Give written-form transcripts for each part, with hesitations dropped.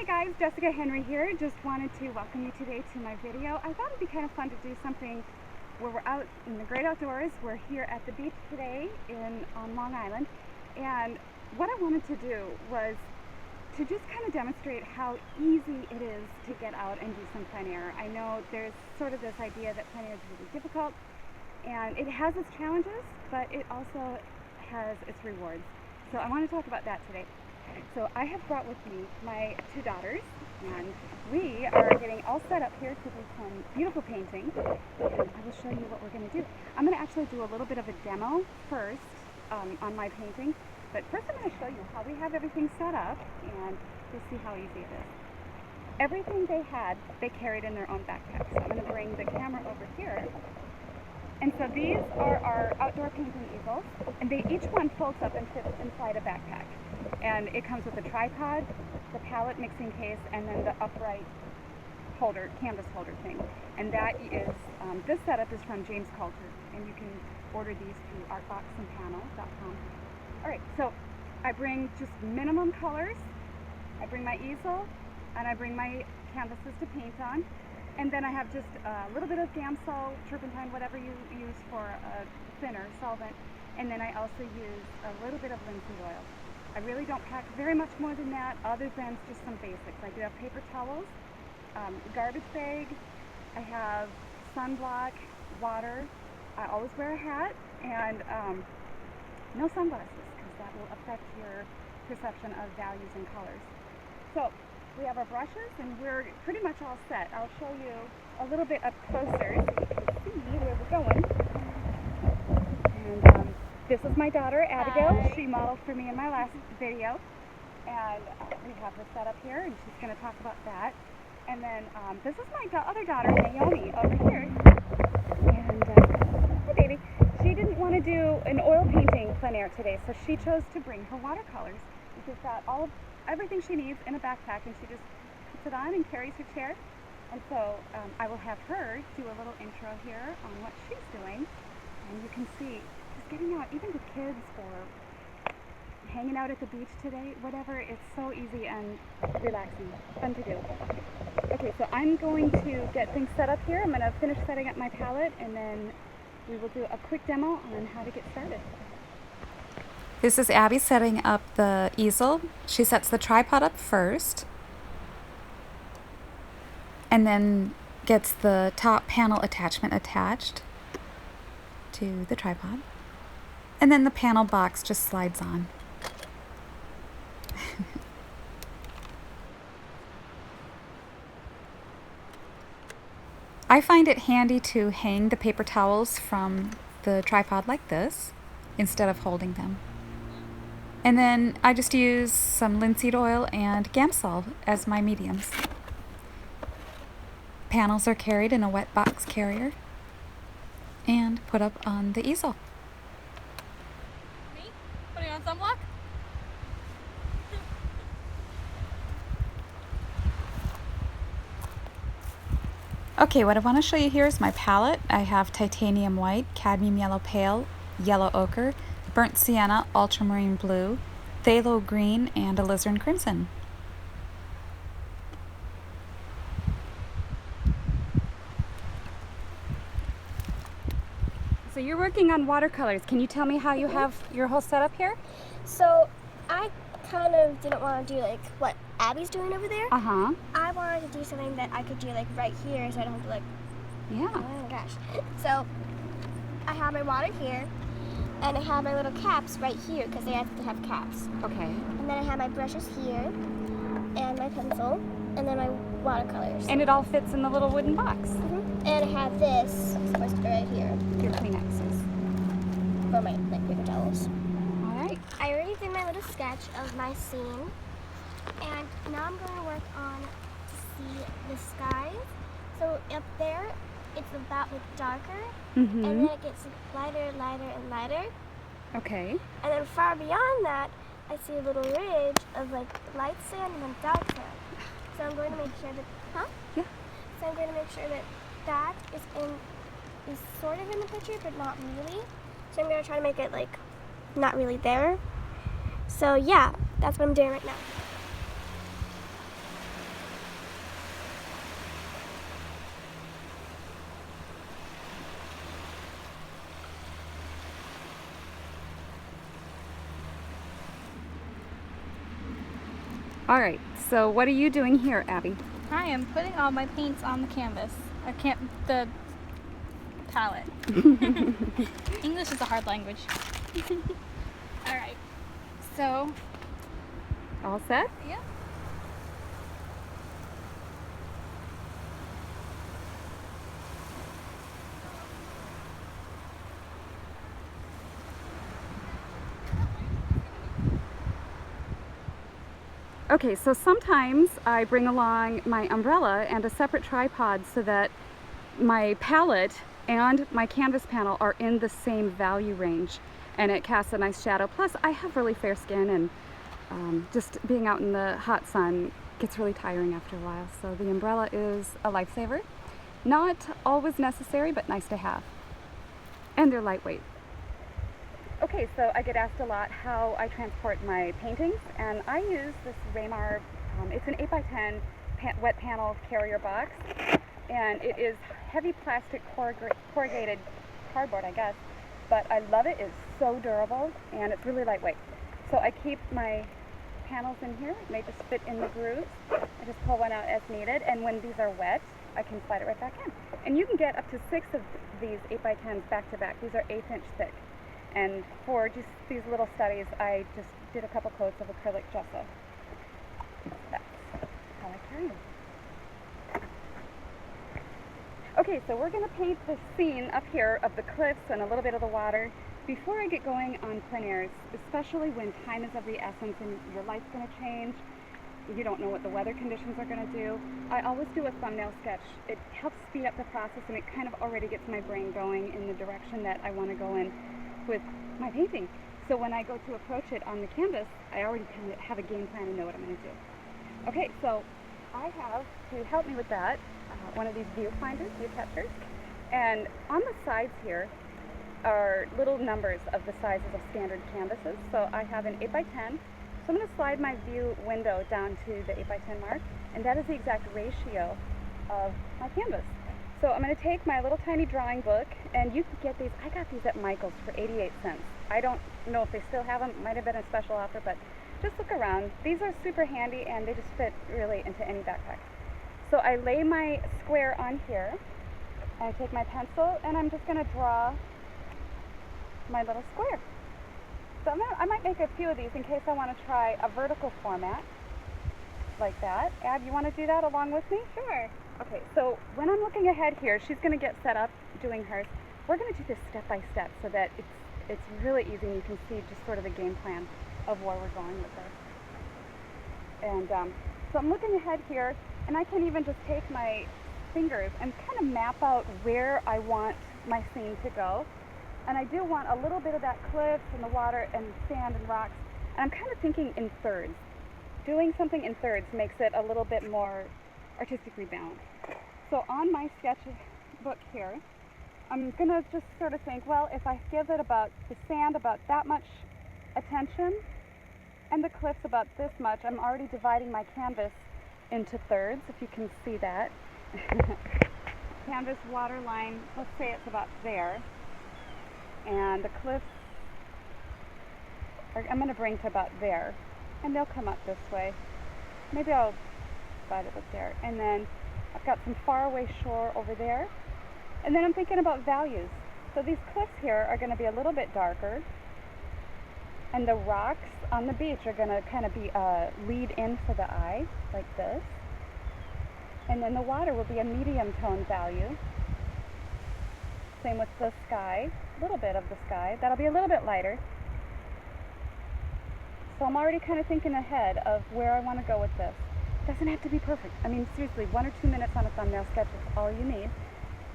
Hey guys, Jessica Henry here. Just wanted to welcome you today to my video. I thought it'd be kind of fun to do something where we're out in the great outdoors. We're here at the beach today on Long Island, and what I wanted to do was to just kind of demonstrate how easy it is to get out and do some plein air. I know there's sort of this idea that plein air is really difficult, and it has its challenges, but it also has its rewards. So I want to talk about that today. So I have brought with me my two daughters, and we are getting all set up here to do some beautiful painting, and I will show you what we're going to do. I'm going to actually do a little bit of a demo first on my painting, but first I'm going to show you how we have everything set up, and you'll see how easy it is. Everything they had, they carried in their own backpack, so I'm going to bring the camera over here. And so these are our outdoor painting easels, and each one folds up and fits inside a backpack. And it comes with a tripod, the palette mixing case, and then the upright holder, canvas holder thing. And that is, this setup is from James Coulter, and you can order these through artboxandpanel.com. Alright, so I bring just minimum colors, I bring my easel, and I bring my canvases to paint on. And then I have just a little bit of gamsol, turpentine, whatever you use for a thinner solvent. And then I also use a little bit of linseed oil. I really don't pack very much more than that, other than just some basics. I do have paper towels, garbage bag, I have sunblock, water. I always wear a hat, and no sunglasses, because that will affect your perception of values and colors. So we have our brushes, and we're pretty much all set. I'll show you a little bit up closer so you can see where we're going. And this is my daughter, Abigail. Hi. She modeled for me in my last video. And we have her set up here, and she's going to talk about that. And then this is my other daughter, Naomi, over here. And hi, baby. She didn't want to do an oil painting plein air today, so she chose to bring her watercolors. And she's got everything she needs in a backpack, and she just puts it on and carries her chair. And so I will have her do a little intro here on what she's doing, and you can see just getting out, even with kids or hanging out at the beach today, whatever. It's so easy and relaxing, fun to do. Okay, so I'm going to get things set up here. I'm going to finish setting up my palette, and then we will do a quick demo on how to get started. This is Abby setting up the easel. She sets the tripod up first, and then gets the top panel attachment attached to the tripod, and then the panel box just slides on. I find it handy to hang the paper towels from the tripod like this instead of holding them. And then I just use some linseed oil and gamsol as my mediums. Panels are carried in a wet box carrier and put up on the easel. Me? Putting on sunblock? Okay, what I want to show you here is my palette. I have titanium white, cadmium yellow pale, yellow ochre, burnt sienna, ultramarine blue, phthalo green, and alizarin crimson. So you're working on watercolors. Can you tell me how you have your whole setup here? So I kind of didn't want to do like what Abby's doing over there. Uh-huh. I wanted to do something that I could do like right here, so I don't have to like, Yeah. oh my gosh. So I have my water here, and I have my little caps right here because they have to have caps. Okay. And then I have my brushes here, and my pencil, and then my watercolors. And it all fits in the little wooden box. And I have this supposed to be right here Your Kleenexes. for my like paper towels. All right. I already did my little sketch of my scene, and now I'm going to work on to see the skies. So up there, it's about like darker, Mm-hmm. and then it gets lighter, lighter, and lighter. Okay. And then far beyond that, I see a little ridge of like light sand and then dark sand. So I'm going to make sure that, Yeah. So I'm going to make sure that that is sort of in the picture, but not really. So I'm going to try to make it like not really there. So yeah, that's what I'm doing right now. All right, so what are you doing here, Abby? I am putting all my paints on the canvas. The palette. English is a hard language. All right. So. All set? Yeah. Okay, so sometimes I bring along my umbrella and a separate tripod so that my palette and my canvas panel are in the same value range, and it casts a nice shadow. Plus, I have really fair skin, and just being out in the hot sun gets really tiring after a while. So the umbrella is a lifesaver. Not always necessary, but nice to have. And they're lightweight. Okay, so I get asked a lot how I transport my paintings, and I use this Raymar, it's an 8x10 wet panel carrier box, and it is heavy plastic corrugated cardboard, I guess, but I love it. It's so durable, and it's really lightweight. So I keep my panels in here, and they just fit in the grooves. I just pull one out as needed, and when these are wet, I can slide it right back in. And you can get up to 6 of these 8x10s back to back. These are 1/8 inch thick. And for just these little studies, I just did a couple coats of acrylic gesso. That's how I carry them. Okay, so we're going to paint the scene up here of the cliffs and a little bit of the water. Before I get going on plein airs, especially when time is of the essence and your life's going to change, you don't know what the weather conditions are going to do, I always do a thumbnail sketch. It helps speed up the process, and it kind of already gets my brain going in the direction that I want to go in with my painting. So when I go to approach it on the canvas, I already kind of have a game plan and know what I'm going to do. Okay, so I have, to help me with that, one of these view catchers, and on the sides here are little numbers of the sizes of standard canvases. So I have an 8x10, so I'm going to slide my view window down to the 8x10 mark, and that is the exact ratio of my canvas. So I'm going to take my little tiny drawing book, and you can get these. I got these at Michael's for 88 cents. I don't know if they still have them. It might have been a special offer, but just look around. These are super handy, and they just fit really into any backpack. So I lay my square on here, and I take my pencil, and I'm just going to draw my little square. So I might make a few of these in case I want to try a vertical format like that. Ab, you want to do that along with me? Sure. Okay, so when I'm looking ahead here, she's going to get set up doing hers. We're going to do this step by step so that it's really easy and you can see just sort of the game plan of where we're going with this. And so I'm looking ahead here, and I can even just take my fingers and kind of map out where I want my scene to go. And I do want a little bit of that cliff and the water and sand and rocks. And I'm kind of thinking in thirds. Doing something in thirds makes it a little bit more artistically balanced. So on my sketch book here, I'm going to just sort of think, well, if I give it about the sand about that much attention and the cliffs about this much, I'm already dividing my canvas into thirds, if you can see that. Canvas water line, let's say it's about there. And the cliffs, I'm going to bring to about there. And they'll come up this way. Maybe I'll divide it up there. And then I've got some faraway shore over there. And then I'm thinking about values. So these cliffs here are going to be a little bit darker. And the rocks on the beach are going to kind of be a lead in for the eye, like this. And then the water will be a medium tone value. Same with the sky, a little bit of the sky. That'll be a little bit lighter. So I'm already kind of thinking ahead of where I want to go with this. It doesn't have to be perfect. I mean, seriously, 1 or 2 minutes on a thumbnail sketch is all you need.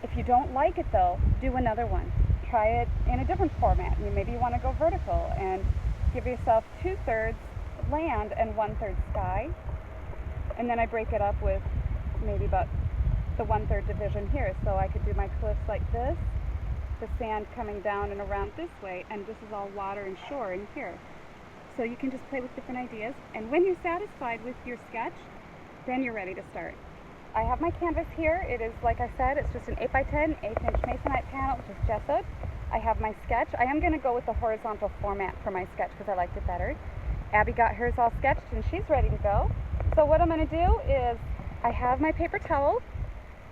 If you don't like it though, do another one. Try it in a different format. Maybe you want to go vertical and give yourself 2/3 land and 1/3 sky. And then I break it up with maybe about the 1/3 division here. So I could do my cliffs like this, the sand coming down and around this way, and this is all water and shore in here. So you can just play with different ideas, and when you're satisfied with your sketch, then you're ready to start. I have my canvas here. It is, like I said, it's just an 8x10, 1/8 inch masonite panel, which is gessoed. I have my sketch. I am going to go with the horizontal format for my sketch because I liked it better. Abby got hers all sketched and she's ready to go. So what I'm going to do is I have my paper towel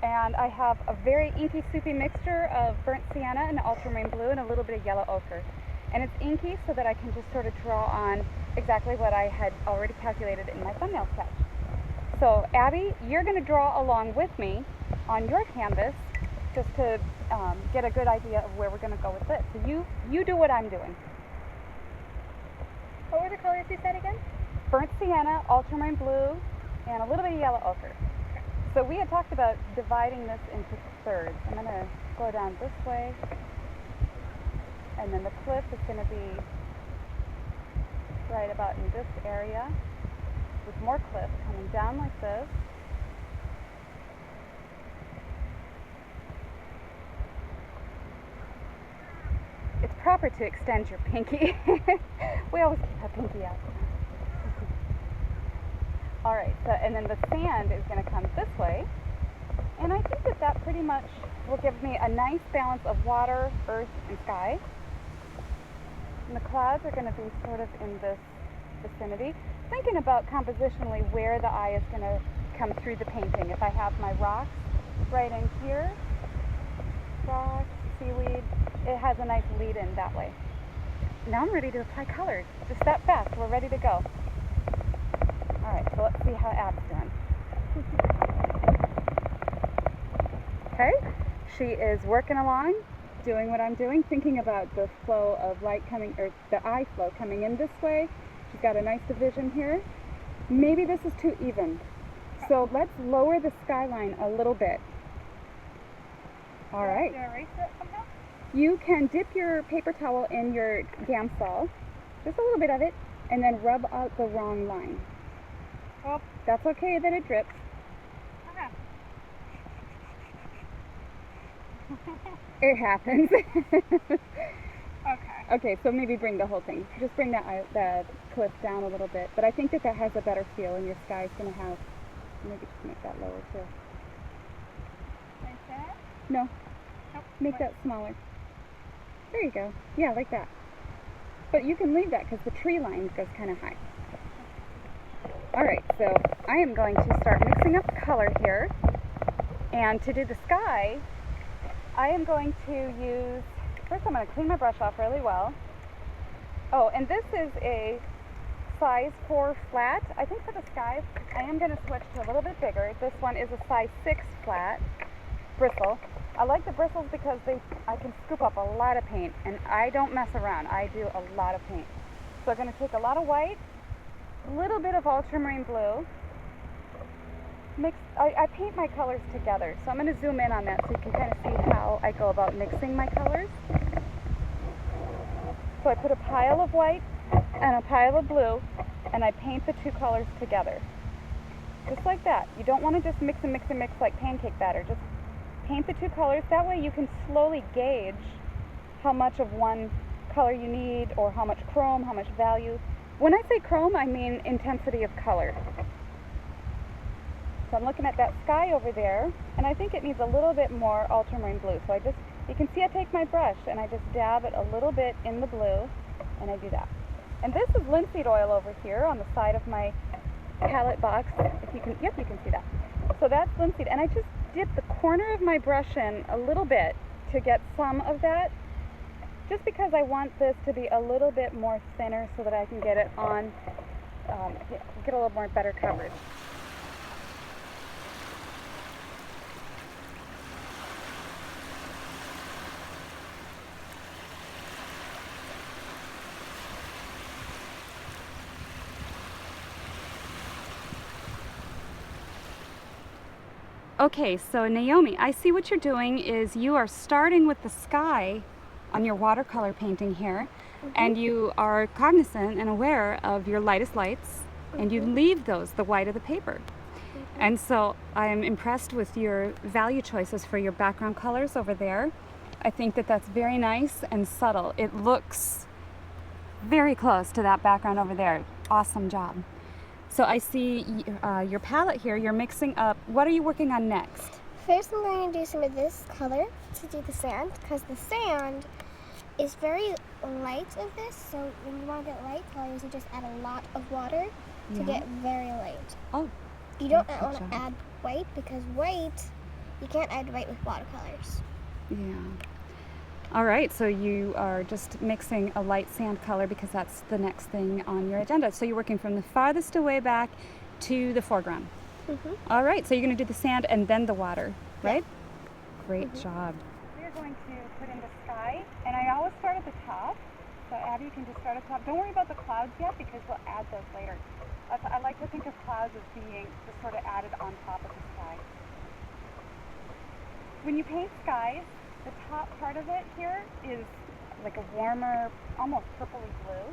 and I have a very inky soupy mixture of burnt sienna and ultramarine blue and a little bit of yellow ochre. And it's inky so that I can just sort of draw on exactly what I had already calculated in my thumbnail sketch. So Abby, you're going to draw along with me on your canvas just to get a good idea of where we're going to go with this. So you do what I'm doing. What were the colors you said again? Burnt sienna, ultramarine blue, and a little bit of yellow ochre. So we had talked about dividing this into thirds. I'm going to go down this way, and then the cliff is going to be right about in this area, with more cliff coming down like this. It's proper to extend your pinky. We always keep our pinky out. Alright, so and then the sand is going to come this way. And I think that that pretty much will give me a nice balance of water, earth, and sky. And the clouds are going to be sort of in this vicinity. Thinking about compositionally where the eye is going to come through the painting. If I have my rocks right in here, rocks, seaweed, it has a nice lead in that way. Now I'm ready to apply colors. Just that fast, we're ready to go. Alright, so let's see how Ab's doing. Okay, she is working along, doing what I'm doing, thinking about the flow of light coming, or the eye flow coming in this way. She's got a nice division here. Maybe this is too even. So let's lower the skyline a little bit. Alright. Do you erase it somehow? You can dip your paper towel in your gamsol, just a little bit of it, and then rub out the wrong line. Well, That's okay that it drips. okay. It happens. Okay. Okay, so maybe bring the whole thing. Just bring that cliff down a little bit. But I think that that has a better feel, and your sky's going to have, maybe just make that lower too. Like that? No, Nope. make that smaller. There you go. Yeah, like that. But you can leave that because the tree line goes kind of high. Alright, so I am going to start mixing up color here. And to do the sky, I am going to use, first I'm going to clean my brush off really well. Oh, and this is a size 4 flat. I think for the skies, I am going to switch to a little bit bigger. This one is a size 6 flat bristle. I like the bristles because I can scoop up a lot of paint, and I don't mess around. I do a lot of paint. So I'm going to take a lot of white, a little bit of ultramarine blue. I paint my colors together, so I'm going to zoom in on that so you can kind of see how I go about mixing my colors. So I put a pile of white and a pile of blue, and I paint the two colors together. Just like that. You don't want to just mix and mix and mix like pancake batter. Just paint the two colors. That way you can slowly gauge how much of one color you need, or how much chrome, how much value. When I say chrome, I mean intensity of color. So I'm looking at that sky over there, and I think it needs a little bit more ultramarine blue. So you can see I take my brush and I just dab it a little bit in the blue, and I do that. And this is linseed oil over here on the side of my palette box. If you can, yep, you can see that. So that's linseed, and I just dip the corner of my brush in a little bit to get some of that, just because I want this to be a little bit more thinner so that I can get it on, get a little more better coverage. Okay, so Naomi, I see what you're doing is you are starting with the sky on your watercolor painting here, and you are cognizant and aware of your lightest lights, and you leave those, the white of the paper. And so I'm impressed with your value choices for your background colors over there. I think that that's very nice and subtle. It looks very close to that background over there. Awesome job. So I see your palette here, you're mixing up. What are you working on next? First, I'm going to do some of this color to do the sand, because the sand is very light of this. So when you want to get light colors, you just add a lot of water to Yeah. get very light. Oh, You don't good want job. to add white because white, you can't add white with watercolors. yeah. All right, so you are just mixing a light sand color because that's the next thing on your agenda. So you're working from the farthest away back to the foreground. All right, so you're going to do the sand and then the water, right? Great job. We're going to put in the sky, and I always start at the top. So Abby, you can just start at the top. Don't worry about the clouds yet because we'll add those later. I like to think of clouds as being just sort of added on top of the sky. When you paint skies, the top part of it here is like a warmer, almost purpley blue.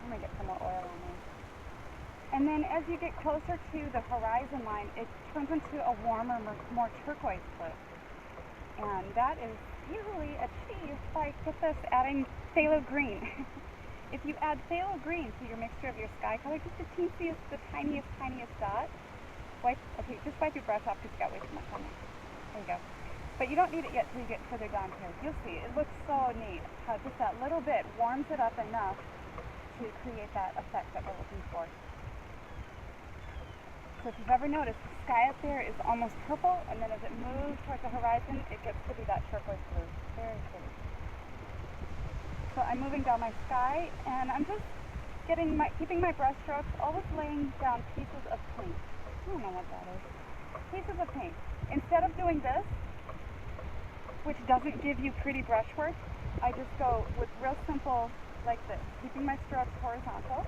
I'm going to get some more oil on there. And then as you get closer to the horizon line, it turns into a warmer, more turquoise blue. And that is usually achieved by, get this, adding phthalo green. If you add phthalo green to your mixture of your sky color, just the tiniest dot, just wipe your brush off because you got way too much on there. There you go. But you don't need it yet till you get further down here. You'll see, it looks so neat how just that little bit warms it up enough to create that effect that we're looking for. So if you've ever noticed, the sky up there is almost purple, and then as it moves towards the horizon, it gets to be that turquoise blue. Very pretty. So I'm moving down my sky, and I'm just keeping my brush strokes, always laying down pieces of paint. I don't know what that is. Pieces of paint. Instead of doing this, which doesn't give you pretty brushwork, I just go with real simple like this, keeping my strokes horizontal.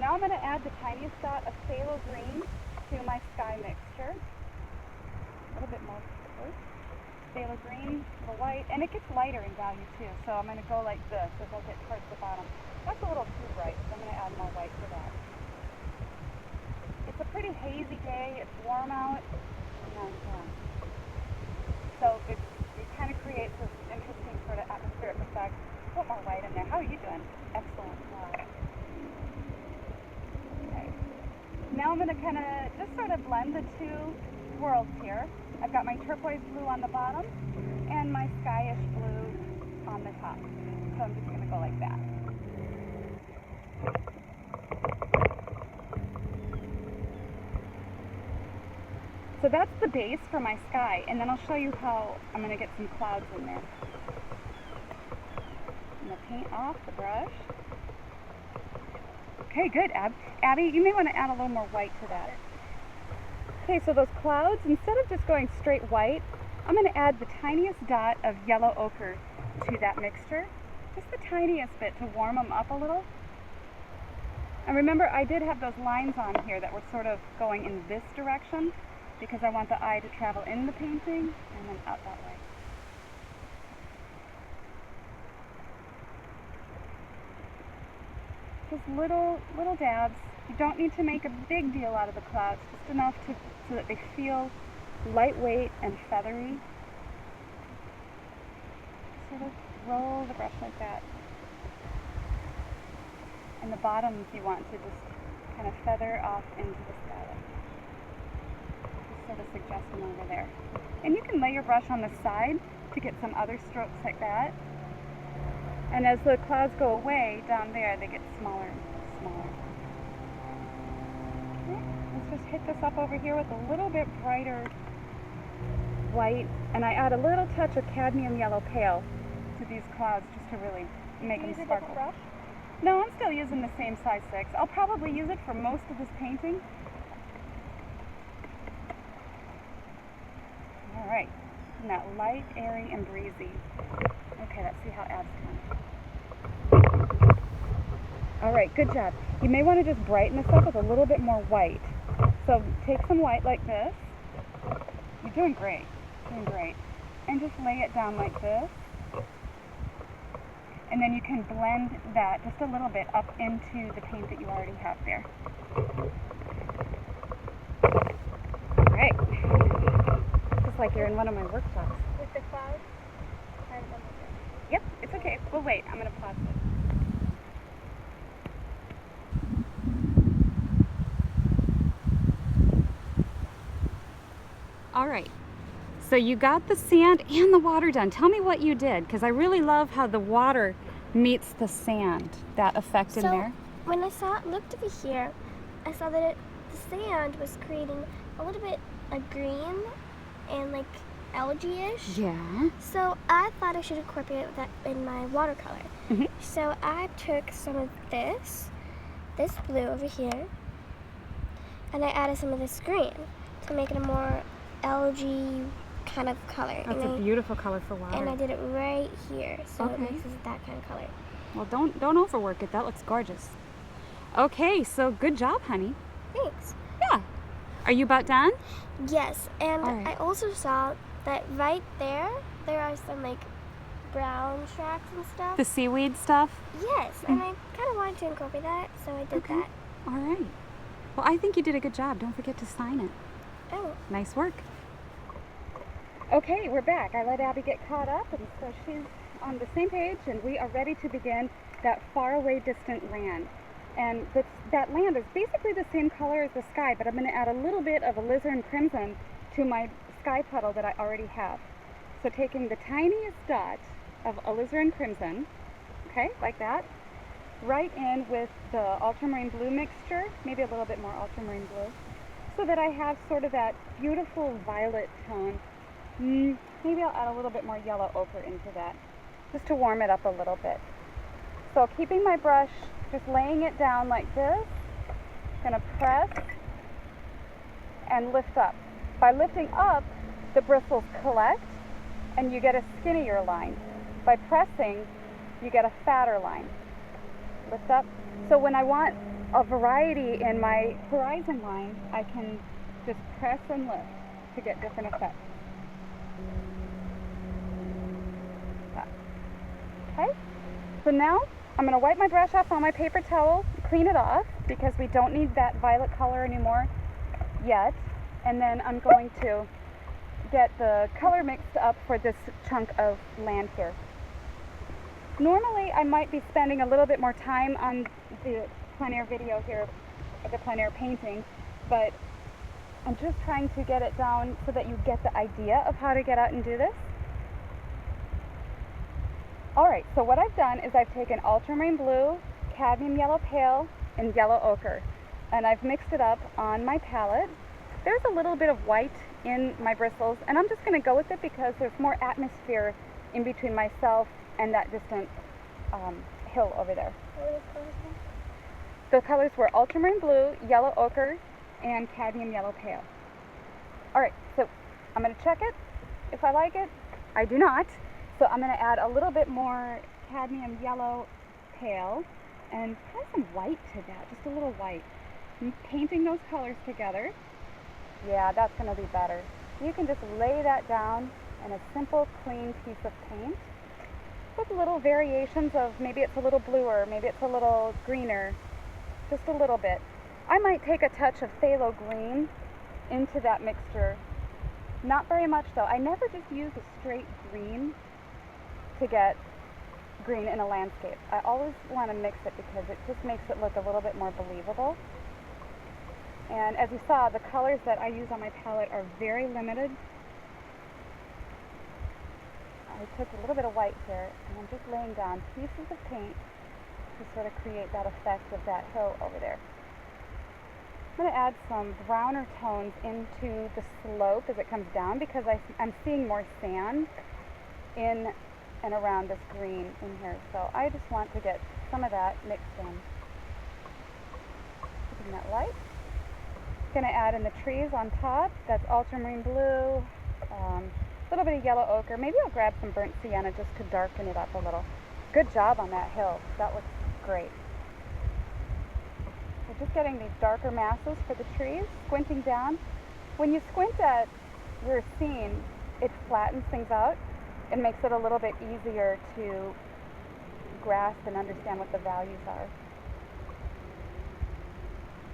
Now I'm going to add the tiniest dot of phthalo green to my sky mixture. A little bit more phthalo green, a little white, and it gets lighter in value too, so I'm going to go like this as I get towards the bottom. That's a little too bright, so I'm going to add more white to that. It's a pretty hazy day, it's warm out, and so it kind of creates this interesting sort of atmospheric effect. Put more white in there. How are you doing? Excellent. Wow. Okay. Now I'm going to kind of just sort of blend the two worlds here. I've got my turquoise blue on the bottom and my skyish blue on the top. So I'm just going to go like that. So that's the base for my sky, and then I'll show you how I'm going to get some clouds in there. I'm going to paint off the brush. Okay, good, Abby, you may want to add a little more white to that. Okay, so those clouds, instead of just going straight white, I'm going to add the tiniest dot of yellow ochre to that mixture. Just the tiniest bit to warm them up a little. And remember, I did have those lines on here that were sort of going in this direction, because I want the eye to travel in the painting and then out that way. Just little dabs. You don't need to make a big deal out of the clouds, just enough so that they feel lightweight and feathery. Sort of roll the brush like that. And the bottoms you want to just kind of feather off into the sky. Sort of suggest them over there. And you can lay your brush on the side to get some other strokes like that. And as the clouds go away down there, they get smaller and smaller. Okay. Let's just hit this up over here with a little bit brighter white. And I add a little touch of cadmium yellow pale to these clouds just to really make them sparkle. Brush? No, I'm still using the same size 6. I'll probably use it for most of this painting. All right, and that light, airy, and breezy. Okay, let's see how Ab's doing. All right, good job. You may want to just brighten this up with a little bit more white. So take some white like this. You're doing great, And just lay it down like this. And then you can blend that just a little bit up into the paint that you already have there. All right. Just like you're in one of my workshops. With the clouds? Yep, it's okay. We'll wait. I'm going to pause it. All right. So you got the sand and the water done. Tell me what you did, because I really love how the water meets the sand, that effect in there. when I looked over here, I saw that the sand was creating a little bit of green and like algae-ish. Yeah. So I thought I should incorporate that in my watercolor. Mhm. So I took some of this blue over here, and I added some of this green to make it a more algae kind of color. That's a beautiful color for water. And I did it right here, so Okay. it makes it that kind of color. Well, don't overwork it. That looks gorgeous. Okay, so good job, honey. Thanks. Yeah. Are you about done? Yes, and All right. I also saw that right there are some like brown tracks and stuff. The seaweed stuff? Yes, and I kind of wanted to incorporate that, so I did that. All right. Well, I think you did a good job. Don't forget to sign it. Oh. Nice work. Okay, we're back. I let Abby get caught up, and so she's on the same page, and we are ready to begin that faraway distant land. And that land is basically the same color as the sky, but I'm going to add a little bit of alizarin crimson to my sky puddle that I already have. So taking the tiniest dot of alizarin crimson, okay, like that, right in with the ultramarine blue mixture, maybe a little bit more ultramarine blue, so that I have sort of that beautiful violet tone. Maybe I'll add a little bit more yellow ochre into that, just to warm it up a little bit. So keeping my brush, just laying it down like this, gonna press and lift up. By lifting up, the bristles collect and you get a skinnier line. By pressing, you get a fatter line. Lift up. So when I want a variety in my horizon line, I can just press and lift to get different effects. Okay, so now I'm going to wipe my brush off on my paper towel, clean it off because we don't need that violet color anymore yet. And then I'm going to get the color mixed up for this chunk of land here. Normally I might be spending a little bit more time on the plein air video here, the plein air painting, but I'm just trying to get it down so that you get the idea of how to get out and do this. Alright, so what I've done is I've taken ultramarine blue, cadmium yellow pale, and yellow ochre, and I've mixed it up on my palette. There's a little bit of white in my bristles, and I'm just going to go with it because there's more atmosphere in between myself and that distant hill over there. What are the colors again? The colors were ultramarine blue, yellow ochre, and cadmium yellow pale. Alright, so I'm going to check it. If I like it, I do not. So I'm going to add a little bit more cadmium yellow pale and add some white to that, just a little white. I'm painting those colors together. Yeah, that's going to be better. You can just lay that down in a simple, clean piece of paint with little variations of maybe it's a little bluer, maybe it's a little greener, just a little bit. I might take a touch of phthalo green into that mixture. Not very much though. I never just use a straight green to get green in a landscape. I always want to mix it because it just makes it look a little bit more believable. And as you saw, the colors that I use on my palette are very limited. I took a little bit of white here and I'm just laying down pieces of paint to sort of create that effect of that hill over there. I'm going to add some browner tones into the slope as it comes down because I'm seeing more sand in and around this green in here. So I just want to get some of that mixed in. Keeping that light. Going to add in the trees on top. That's ultramarine blue, a little bit of yellow ochre. Maybe I'll grab some burnt sienna just to darken it up a little. Good job on that hill. That looks great. We're just getting these darker masses for the trees, squinting down. When you squint at your scene, it flattens things out. It makes it a little bit easier to grasp and understand what the values are.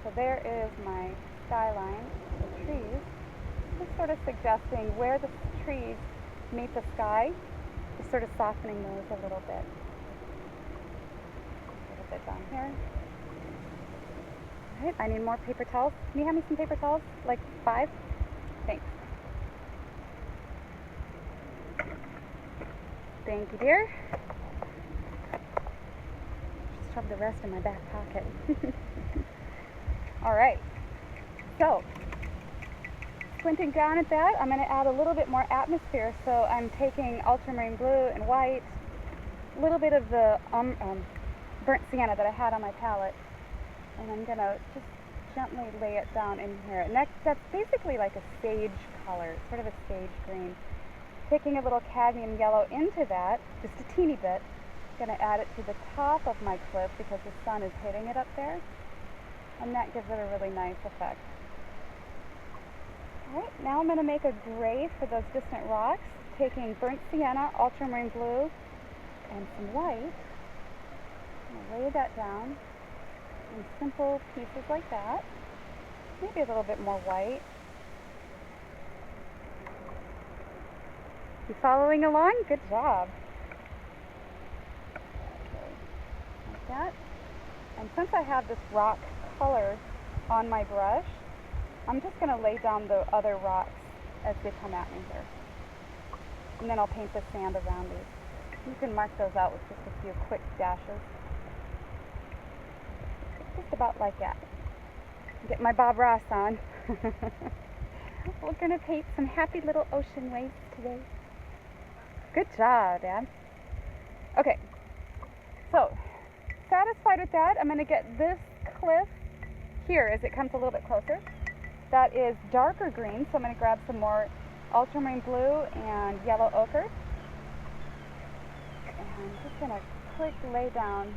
So there is my skyline, the trees, just sort of suggesting where the trees meet the sky, just sort of softening those a little bit. A little bit down here. All right, I need more paper towels. Can you hand me some paper towels? Like 5? Thanks. Thank you, dear. shove the rest in my back pocket. All right, so squinting down at that, I'm going to add a little bit more atmosphere. So I'm taking ultramarine blue and white, a little bit of the burnt sienna that I had on my palette, and I'm going to just gently lay it down in here. And that's basically like a sage color, sort of a sage green. Taking a little cadmium yellow into that, just a teeny bit. I'm going to add it to the top of my cliff because the sun is hitting it up there, and that gives it a really nice effect. Alright, now I'm going to make a gray for those distant rocks, taking burnt sienna, ultramarine blue, and some white. I'm going to lay that down in simple pieces like that. Maybe a little bit more white. You following along? Good job. Okay, like that. And since I have this rock color on my brush, I'm just going to lay down the other rocks as they come at me here. And then I'll paint the sand around these. You can mark those out with just a few quick dashes. Just about like that. Get my Bob Ross on. We're going to paint some happy little ocean waves today. Good job, Dad. Okay, so satisfied with that, I'm going to get this cliff here as it comes a little bit closer. That is darker green, so I'm going to grab some more ultramarine blue and yellow ochre. And I'm just going to quick lay down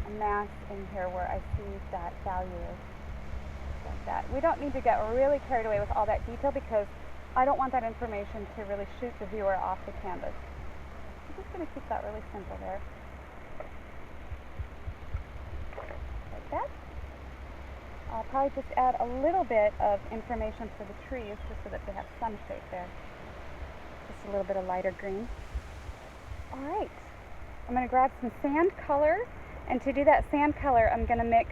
a mass in here where I see that value is. Like that. We don't need to get really carried away with all that detail because I don't want that information to really shoot the viewer off the canvas. I'm just going to keep that really simple there. Like that. I'll probably just add a little bit of information for the trees just so that they have sun shade there. Just a little bit of lighter green. Alright, I'm going to grab some sand color, and to do that sand color I'm going to mix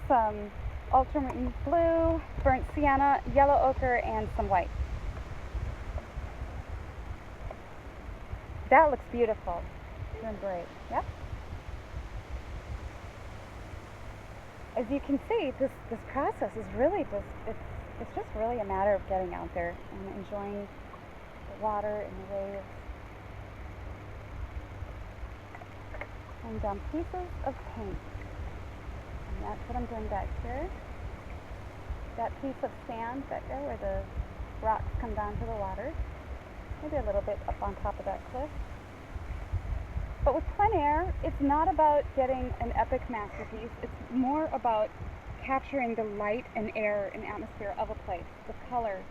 some ultramarine blue, burnt sienna, yellow ochre, and some white. That looks beautiful. Doing great. Yep. As you can see, this process is really just, it's just really a matter of getting out there and enjoying the water and the waves. Laying down pieces of paint. And that's what I'm doing back here. That piece of sand back there where the rocks come down to the water. Maybe a little bit up on top of that cliff. But with plein air, it's not about getting an epic masterpiece. It's more about capturing the light and air and atmosphere of a place, the color.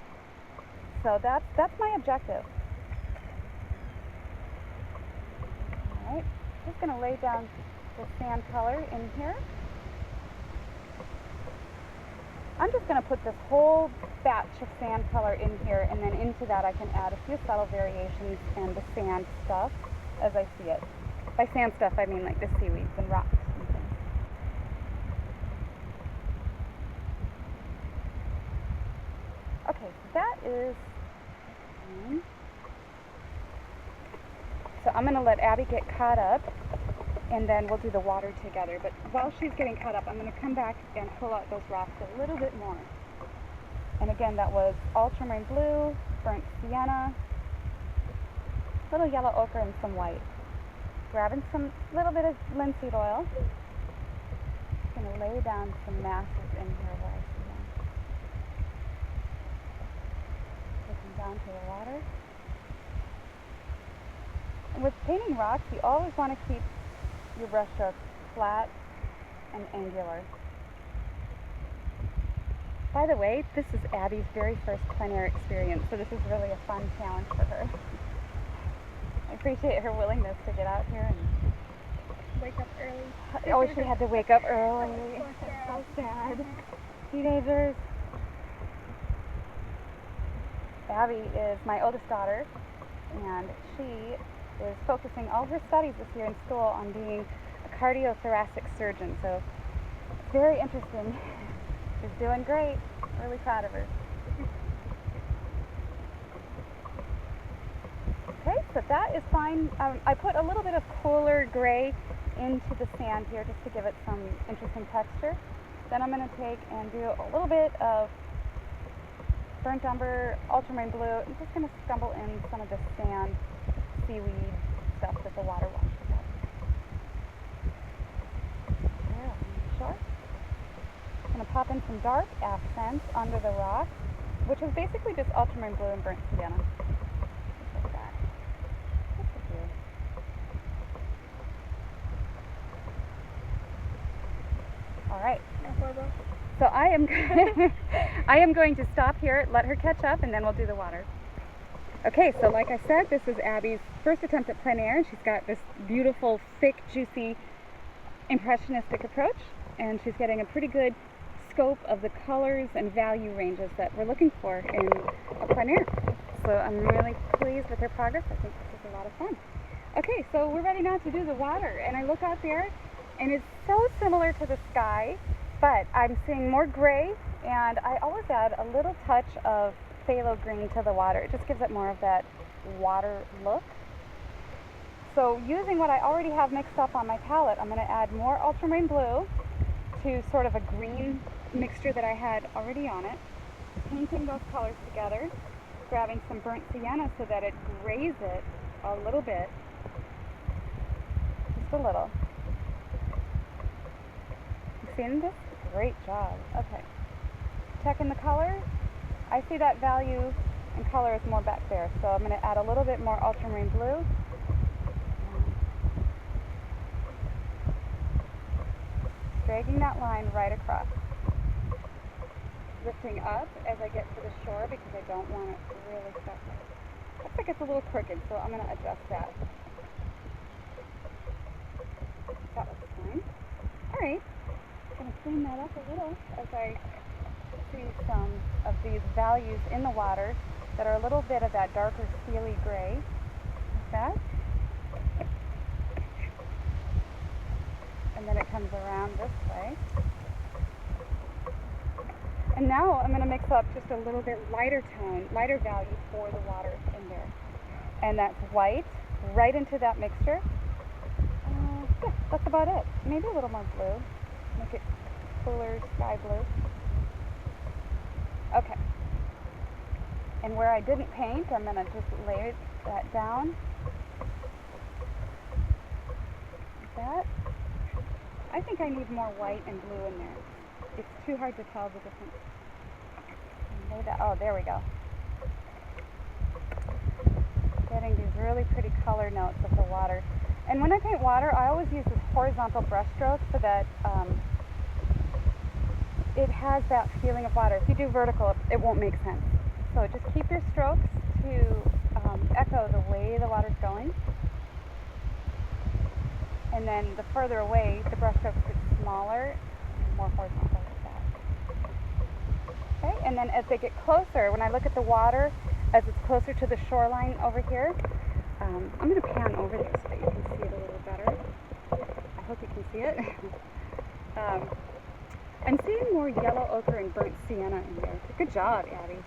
So that's my objective. Alright, just going to lay down the sand color in here. I'm just going to put this whole batch of sand color in here, and then into that I can add a few subtle variations and the sand stuff as I see it. By sand stuff I mean like the seaweeds and rocks and things. Okay, so that is fine. So I'm going to let Abby get caught up, and then we'll do the water together. But while she's getting caught up, I'm going to come back and pull out those rocks a little bit more. And again, that was ultramarine blue, burnt sienna, a little yellow ochre, and some white. Grabbing some little bit of linseed oil. Just going to lay down some masses in here where I see them. Taking down to the water. And with painting rocks, you always want to keep your brush strokes flat and angular. By the way, this is Abby's very first plein air experience, so this is really a fun challenge for her. I appreciate her willingness to get out here and Wake up early. oh, she had to wake up early. So sad. Teenagers. Abby is my oldest daughter, and she is focusing all her studies this year in school on being a cardiothoracic surgeon. So it's very interesting. She's doing great. Really proud of her. Okay, so that is fine. I put a little bit of cooler gray into the sand here just to give it some interesting texture. Then I'm going to take and do a little bit of burnt umber, ultramarine blue. I'm just going to stumble in some of the sand, seaweed stuff that the water washes up. There, on the shore. I'm going to pop in some dark accents under the rock, which is basically just ultramarine blue and burnt sienna. Just like that. Just a few. All right. So I am going to stop here, let her catch up, and then we'll do the water. Okay, so like I said, this is Abby's first attempt at plein air. She's got this beautiful, thick, juicy, impressionistic approach, and she's getting a pretty good scope of the colors and value ranges that we're looking for in a plein air. So I'm really pleased with her progress. I think this is a lot of fun. Okay, so we're ready now to do the water, and I look out there, and it's so similar to the sky, but I'm seeing more gray, and I always add a little touch of phthalo green to the water. It just gives it more of that water look. So using what I already have mixed up on my palette, I'm going to add more ultramarine blue to sort of a green mixture that I had already on it, painting those colors together, grabbing some burnt sienna so that it grays it a little bit, just a little. You seeing this? Great job. Okay. Checking the color. I see that value and color is more back there, so I'm going to add a little bit more ultramarine blue. Dragging that line right across. Lifting up as I get to the shore because I don't want it really stuck. Looks like it's a little crooked, so I'm going to adjust that. That looks fine. Alright. I'm going to clean that up a little as I see some of these values in the water that are a little bit of that darker steely gray. Like that. And then it comes around this way. And now I'm going to mix up just a little bit lighter tone, lighter value for the water in there. And that's white right into that mixture. Yeah, that's about it. Maybe a little more blue. Make it cooler sky blue. Okay. And where I didn't paint, I'm going to just lay that down. Like that. I think I need more white and blue in there. It's too hard to tell the difference. Lay that, oh, there we go. Getting these really pretty color notes of the water. And when I paint water, I always use this horizontal brush stroke so that it has that feeling of water. If you do vertical, it won't make sense. So just keep your strokes to echo the way the water's going. And then the further away, the brush strokes get smaller and more horizontal like that. Okay, and then as they get closer, when I look at the water, as it's closer to the shoreline over here, I'm going to pan over there so that you can see it a little better. I hope you can see it. I'm seeing more yellow ochre and burnt sienna in there. Good job, Abby.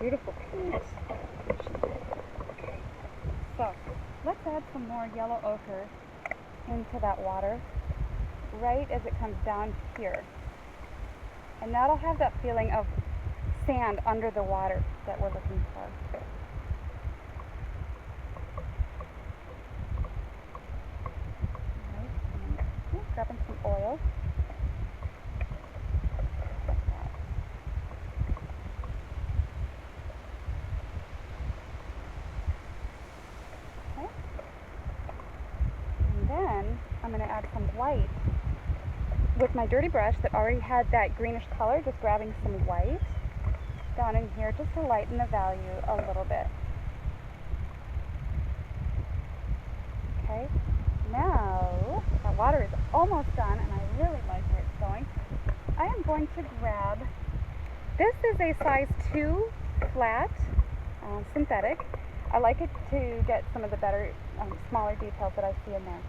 Beautiful paint. Okay, so let's add some more yellow ochre into that water right as it comes down here. And that'll have that feeling of sand under the water that we're looking for. Grabbing some oil. Okay. And then I'm going to add some white with my dirty brush that already had that greenish color, just grabbing some white down in here just to lighten the value a little bit. Okay. Now, our water is almost done, and I really like where it's going. I am going to grab, this is a size 2 flat synthetic. I like it to get some of the better, smaller details that I see in there.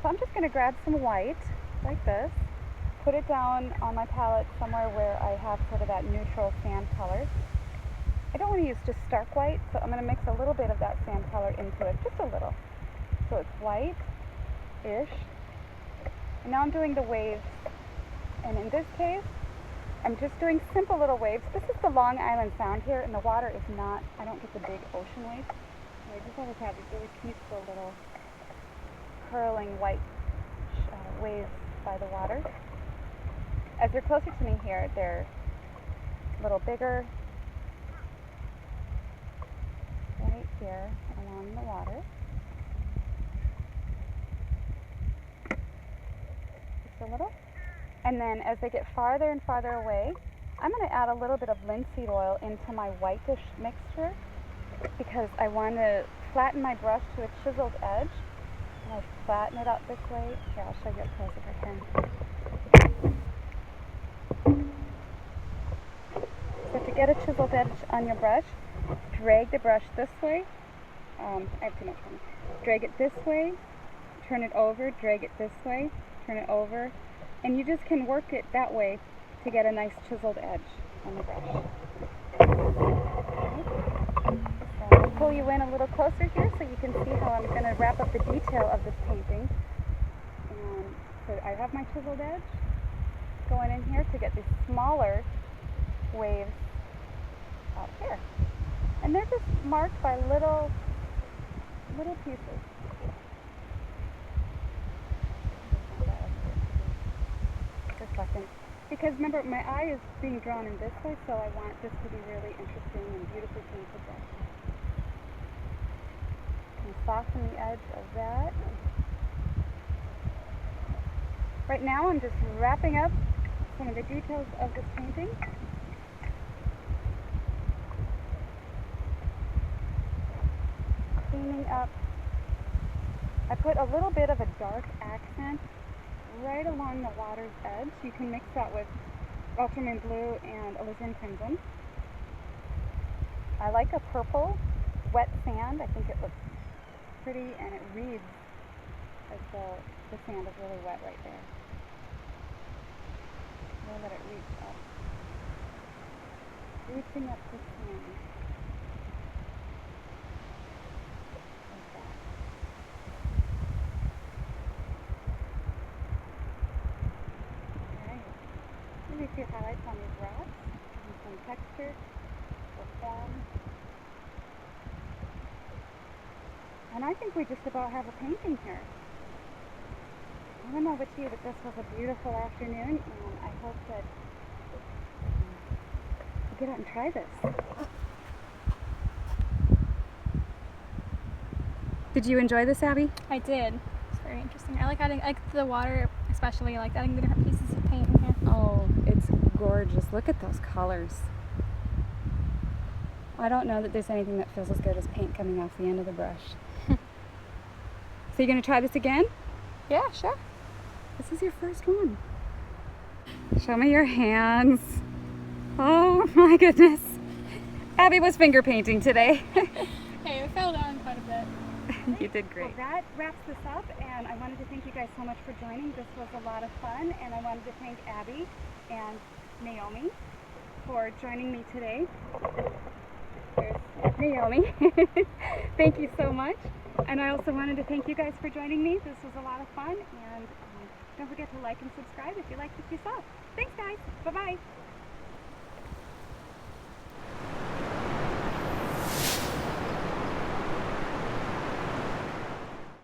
So I'm just going to grab some white, like this, put it down on my palette somewhere where I have sort of that neutral sand color. I don't want to use just stark white, so I'm going to mix a little bit of that sand color into it, just a little. So it's white-ish, now I'm doing the waves, and in this case, I'm just doing simple little waves. This is the Long Island Sound here, and the water is not, I don't get the big ocean waves. I just always have these really peaceful little curling white waves by the water. As you're closer to me here, they're a little bigger right here along the water. Just a little. And then as they get farther and farther away, I'm going to add a little bit of linseed oil into my whitish mixture because I want to flatten my brush to a chiseled edge. And I flatten it out this way. Here, I'll show you up close if I can. So to get a chiseled edge on your brush, drag the brush this way. I have too much room. Drag it this way, turn it over, drag it this way, turn it over. And you just can work it that way to get a nice chiseled edge on the brush. So I'll pull you in a little closer here so you can see how I'm going to wrap up the detail of this painting. And so I have my chiseled edge going in here to get these smaller waves out here. And they're just marked by little pieces. Because remember, my eye is being drawn in this way, so I want this to be really interesting and beautifully painted there. And soften the edge of that. Right now I'm just wrapping up some of the details of this painting. Cleaning up. I put a little bit of a dark accent right along the water's edge. You can mix that with ultramarine blue and alizarin crimson. I like a purple wet sand. I think it looks pretty and it reads as though the sand is really wet right there. We'll let it reach up. Reaching up the sand. A few highlights on these rocks, and some texture or form. And I think we just about have a painting here. I don't know about you, but this was a beautiful afternoon, and I hope that you get out and try this. Did you enjoy this, Abby? I did. It's very interesting. I like adding the water, especially. I like adding the different pieces of paint in here. Oh, it's gorgeous. Look at those colors. I don't know that there's anything that feels as good as paint coming off the end of the brush. So you're going to try this again? Yeah, sure. This is your first one. Show me your hands. Oh my goodness. Abby was finger painting today. Hey, I fell down quite a bit. You did great. Well, that wraps this up, and I wanted to thank you guys so much for joining. This was a lot of fun, and I wanted to thank Abby and Naomi for joining me today. There's Naomi. Thank you so much. And I also wanted to thank you guys for joining me. This was a lot of fun, and don't forget to like and subscribe if you liked what you saw. Thanks, guys. Bye-bye.